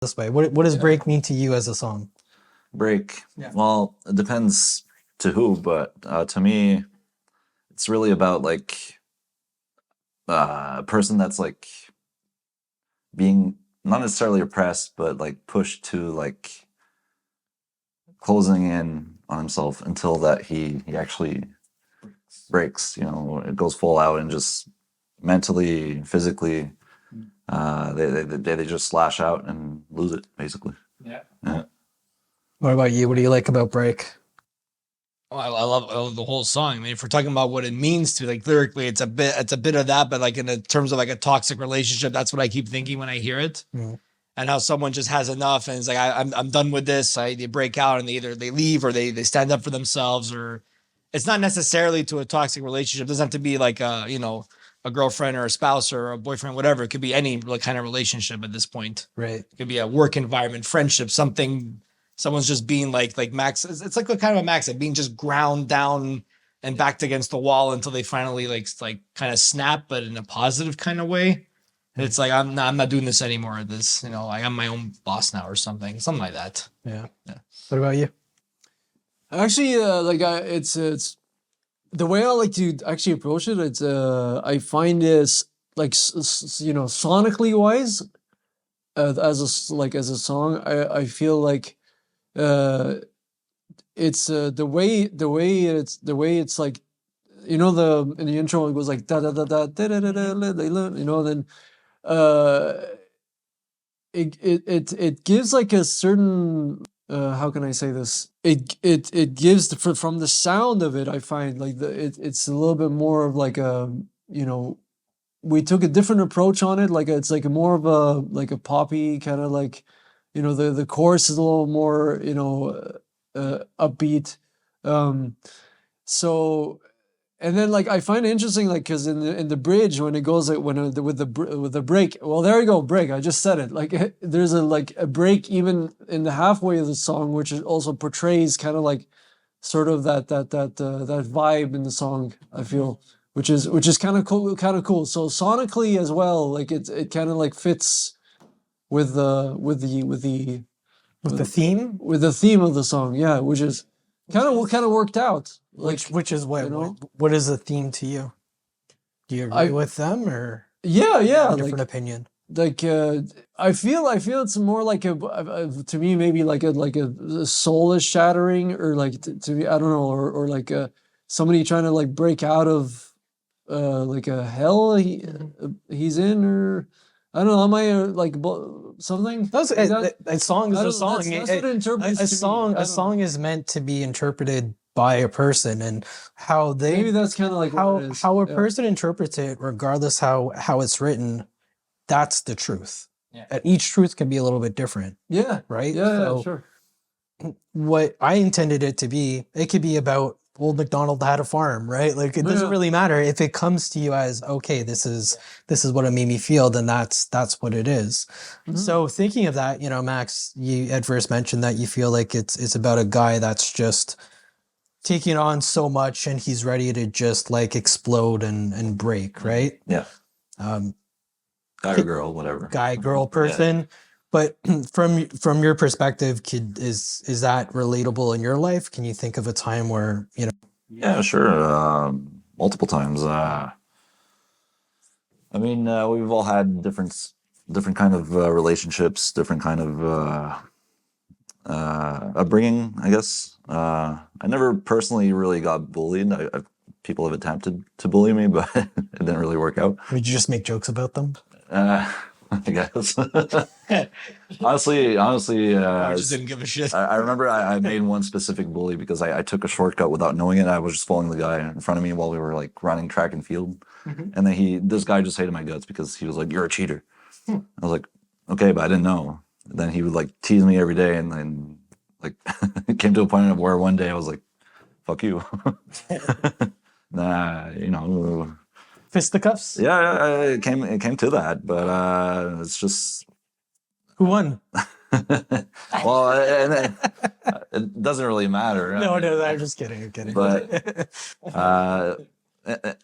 this way. What does break mean to you as a song? Break. Yeah. Well, it depends to who, but to me, it's really about like a person that's like being not necessarily oppressed, but like pushed to like closing in on himself until that he actually breaks. You know, it goes full out and just mentally, physically, they just slash out and lose it basically. Yeah. Yeah. What about you? What do you like about break? Oh, I love the whole song. I mean, if we're talking about what it means to like lyrically, it's a bit of that, but like in the terms of like a toxic relationship, that's what I keep thinking when I hear it. Mm. And how someone just has enough and it's like I'm done with this. They break out and they leave or they stand up for themselves, or it's not necessarily to a toxic relationship. It doesn't have to be like a girlfriend or a spouse or a boyfriend, whatever. It could be any like kind of relationship at this point. Right. It could be a work environment, friendship, something. Someone's just being like Max. It's like a kind of a Max, like being just ground down and backed against the wall until they finally like kind of snap, but in a positive kind of way. It's like I'm not doing this anymore. This, like I'm my own boss now or something like that. Yeah. Yeah. What about you? Actually, it's the way I like to actually approach it. It's I find this like sonically wise, as a song. I feel like it's the way it's like, the in the intro it goes like da da da da da da da da da, then uh it gives like a certain, how can I say this? It gives from the sound of it. I find like it's a little bit more of like a, we took a different approach on it. Like it's like more of a poppy kind of like, the chorus is a little more, upbeat. So, and then like I find it interesting, like because in the bridge when it goes like with the break. Well, there you go, break. I just said it. Like there's a break even in the halfway of the song, which also portrays kind of like sort of that vibe in the song. I feel, which is kind of cool, So sonically as well, like it kind of like fits with the theme, with the theme of the song. Yeah, which is kind of worked out. Like, which is what, you know? what is the theme to you? Do you agree with them or yeah, different like, opinion? Like I feel it's more like to me maybe like a soulless shattering, or like to me, I don't know, or like somebody trying to like break out of like a hell he's in, or I don't know, am I like something That's like that? a song is a song. That's what it interprets A to me. song I don't know. a song is meant to be interpreted by a person, and how they Maybe that's kind of like what it is. how a Yeah. person interprets it, regardless how it's written, that's the truth. Yeah. And each truth can be a little bit different, Yeah. right? Yeah, So sure. what I intended it to be, it could be about old MacDonald had a farm, right? Like it doesn't Yeah. really matter if it comes to you as, okay, this is what it made me feel, then that's what it is. Mhm. So thinking of that, Max, you at first mentioned that you feel like it's about a guy that's just taking on so much and he's ready to just like explode and break, right? Yeah. Guy or girl, whatever. Guy, girl, person. But from your perspective, is that relatable in your life? Can you think of a time where, Yeah, sure. Multiple times. I mean, we've all had different kind of relationships, different kind of upbringing, I guess. I never personally really got bullied. People have attempted to bully me, but it didn't really work out. would you just make jokes about them? I guess. honestly, I just didn't give a shit. I remember I made one specific bully because I took a shortcut without knowing it. I was just following the guy in front of me while we were like running track and field. Mhm. And then this guy just hated my guts because he was like, "You're a cheater." I was like, "Okay," but I didn't know. Then he would like tease me every day, and then like it came to a point where one day I was like, "Fuck you." Nah, Fisticuffs? yeah, it came to that, but it's just Who won? well, it doesn't really matter. No, I'm just kidding. I'm kidding. But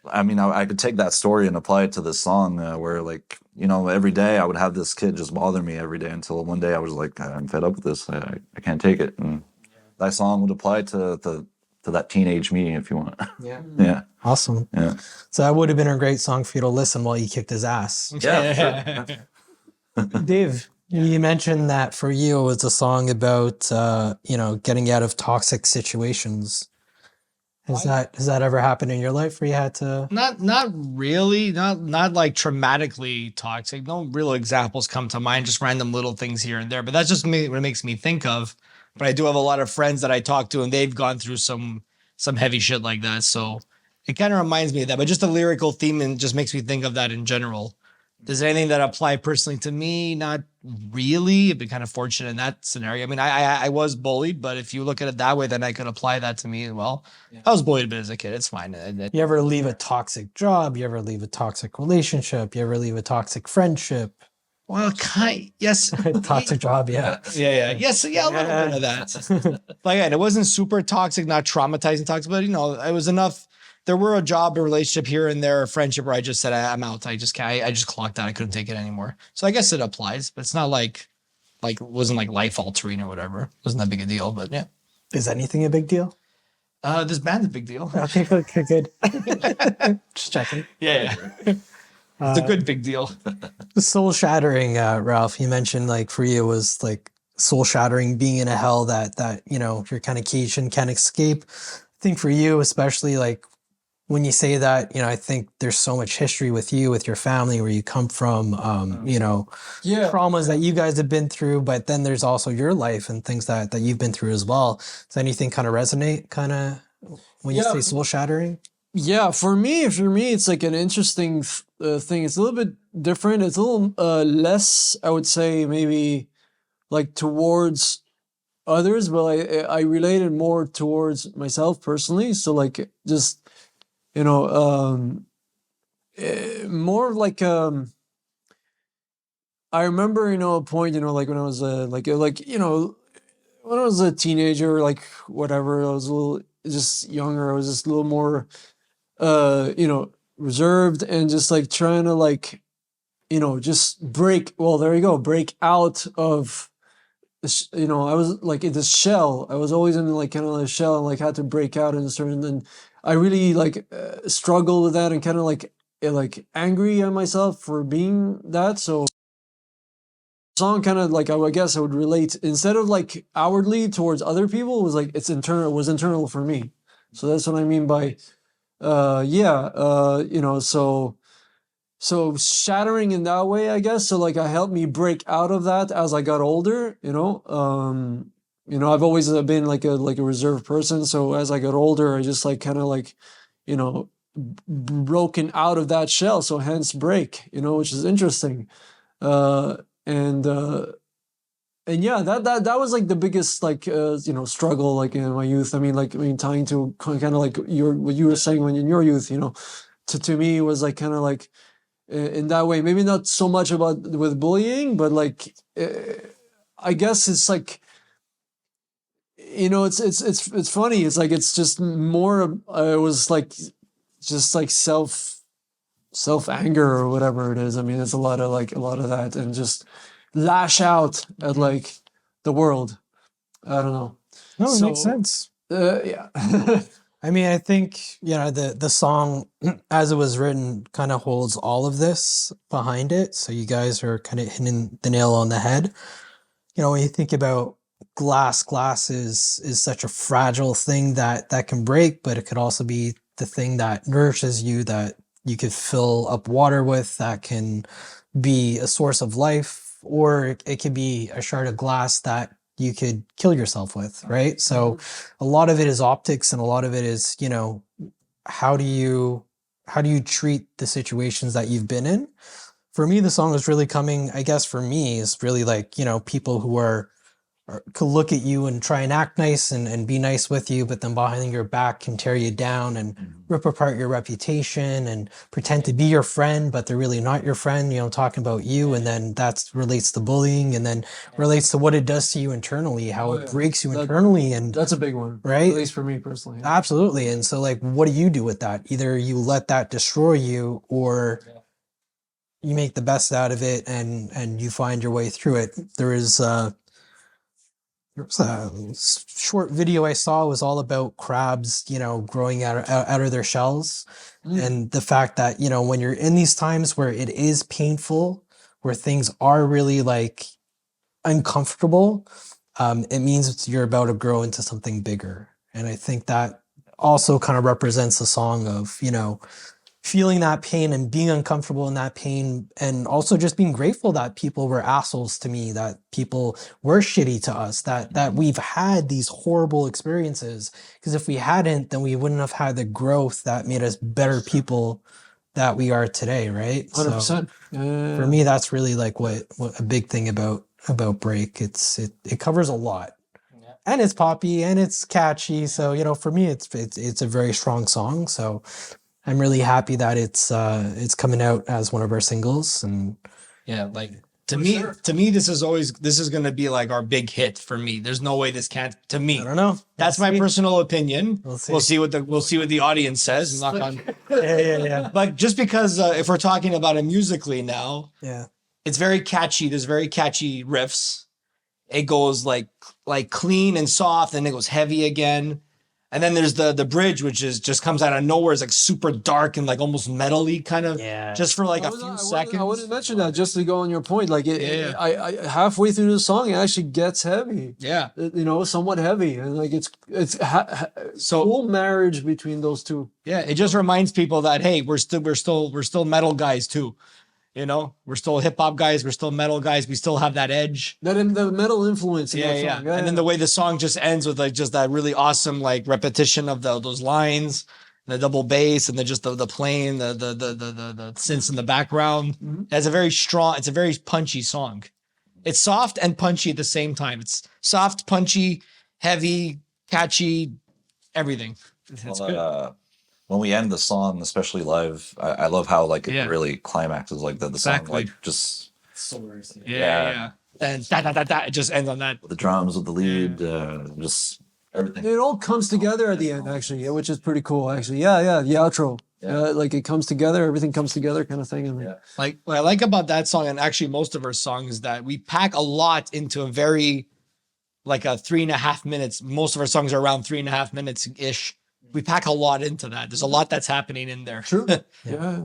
I mean, I could take that story and apply it to this song, where like, you know, every day I would have this kid just bother me every day until one day I was like, I'm fed up with this. I can't take it. And that song would apply to that teenage me, if you want. Yeah. Yeah. Awesome. Yeah. So that would have been a great song for you to listen while you kicked his ass. Yeah. Sure. Dave, you mentioned that for you it was a song about you know, getting out of toxic situations. Has that ever happened in your life where you had to? Not really, not like traumatically toxic. No real examples come to mind, just random little things here and there. But that's just me, what it makes me think of. But I do have a lot of friends that I talk to, and they've gone through some heavy shit like that. So it kind of reminds me of that. But just a lyrical theme and just makes me think of that in general. Does anything that apply personally to me? Not really. I've been kind of fortunate in that scenario. I mean, I was bullied, but if you look at it that way, then I could apply that to me as well. Yeah. I was bullied a bit as a kid. It's fine. You ever leave a toxic job? You ever leave a toxic relationship? You ever leave a toxic friendship? Well, yes. Toxic job, yeah. Yeah. Yes, yeah, a little bit of that. Like, again, it wasn't super toxic, not traumatizing toxic, but you know, it was enough. There were a job, a relationship here and there, a friendship where I just said, I'm out. I just can't, I just clocked out. I couldn't take it anymore. So I guess it applies, but it's not like it wasn't like life altering or whatever. It wasn't that big a deal, but yeah. Is anything a big deal? This band's a big deal. Okay, good. Just checking. Yeah. It's a good big deal. Soul shattering, Ralph. You mentioned like for you was like soul shattering, being in a hell that you know you're kind of caged and can't escape. I think for you, especially like when you say that, you know, I think there's so much history with you, with your family, where you come from, you know, traumas that you guys have been through, but then there's also your life and things that you've been through as well. Does anything kind of resonate kind of when you say soul shattering? Yeah, for me, it's like an interesting thing. It's a little bit different. It's a little less, I would say, maybe like towards others, but I related more towards myself personally. So like just, you know, more like I remember, you know, a point, you know, like when I was like you know, when I was a teenager, like whatever, I was a little just younger. I was just a little more you know, reserved and just like trying to like, you know, just break out of you know, I was like in this shell. I was always in like kind of a shell and like had to break out in a certain, and I really like struggled with that and kind of like angry at myself for being that. So song kind of like I guess I would relate instead of like outwardly towards other people, it was like it was internal for me. So that's what I mean by you know, so shattering in that way, I guess. So like, it helped me break out of that as I got older, you know. You know, I've always been like a reserved person. So as I got older, I just like kind of like, you know, broken out of that shell. So hence break, you know, which is interesting. And yeah, that was like the biggest like you know, struggle like in my youth. I mean tying to kind of like what you were saying when in your youth, you know, to me it was like kind of like in that way, maybe not so much about with bullying, but like I guess it's like, you know, it's funny. It's like it's just more. It was like just like self anger or whatever it is. I mean, it's a lot of that, and just lash out at like the world. I don't know. No, it makes sense. Yeah. I mean, I think, you know, the song as it was written kind of holds all of this behind it. So you guys are kind of hitting the nail on the head. You know, when you think about glass is such a fragile thing that can break, but it could also be the thing that nourishes you, that you could fill up water with, that can be a source of life, or it could be a shard of glass that you could kill yourself with, right? So a lot of it is optics, and a lot of it is, you know, how do you treat the situations that you've been in? For me, the song is really coming, I guess for me, is really like, you know, people who are could look at you and try and act nice and be nice with you, but then behind your back can tear you down and rip apart your reputation and pretend to be your friend, but they're really not your friend, you know, talking about you. And then that relates to bullying and then relates to what it does to you internally, how Oh, it yeah. breaks you That- internally. And That's a big one, Right? At least for me personally. absolutely. And so like, what do you do with that? Either you let that destroy you or you make the best out of it and you find your way through it. There was a short video I saw was all about crabs, you know, growing out of their shells. And the fact that, you know, when you're in these times where it is painful, where things are really like uncomfortable, it means you're about to grow into something bigger. And I think that also kind of represents the song of, you know, feeling that pain and being uncomfortable in that pain, and also just being grateful that people were assholes to me, that people were shitty to us, that we've had these horrible experiences. Because if we hadn't, then we wouldn't have had the growth that made us better people that we are today, right? 100%. For me, that's really like what a big thing about Break. It covers a lot. And it's poppy and it's catchy. So, you know, for me it's a very strong song. So I'm really happy that it's coming out as one of our singles. And Yeah, like to me, this is gonna be like our big hit for me. There's no way this can't. To me, I don't know. that's my personal opinion. We'll see. We'll see what the audience says. Knock on. Yeah. But just because if we're talking about it musically now, Yeah. it's very catchy. There's very catchy riffs. It goes like clean and soft, and it goes heavy again. And then there's the bridge, which is just comes out of nowhere. It's like super dark and like almost metal-y kind of. Yeah. Just for like a few I seconds. wanted to mention that just to go on your point. Like, Yeah. I halfway through the song, it actually gets heavy. Yeah. You know, somewhat heavy, and like So cool marriage between those two. yeah, it just reminds people that hey, we're still metal guys too. You know, we're still hip hop guys, we're still metal guys, we still have that edge. That in the metal influence. In Yeah, that yeah. song. And then the way the song just ends with like just that really awesome like repetition of those lines, the double bass, and then just the playing, the synths in the background. It's a very punchy song. It's soft and punchy at the same time. It's soft, punchy, heavy, catchy, everything. It's Well, good. when we end the song, especially live, I love how like Yeah. it really climaxes, like the Exactly. song like just Yeah. And it just ends on that. with the drums, with the lead, just everything. It all comes together at the end, actually, yeah, which is pretty cool. Actually, yeah, the outro. Yeah. Like it comes together, everything comes together, kind of thing. And Yeah. Like what I like about that song, and actually most of our songs, is that we pack a lot into a very like a 3.5 minutes. Most of our songs are around 3.5 minutes ish. We pack a lot into that. There's a lot that's happening in there. True. Yeah.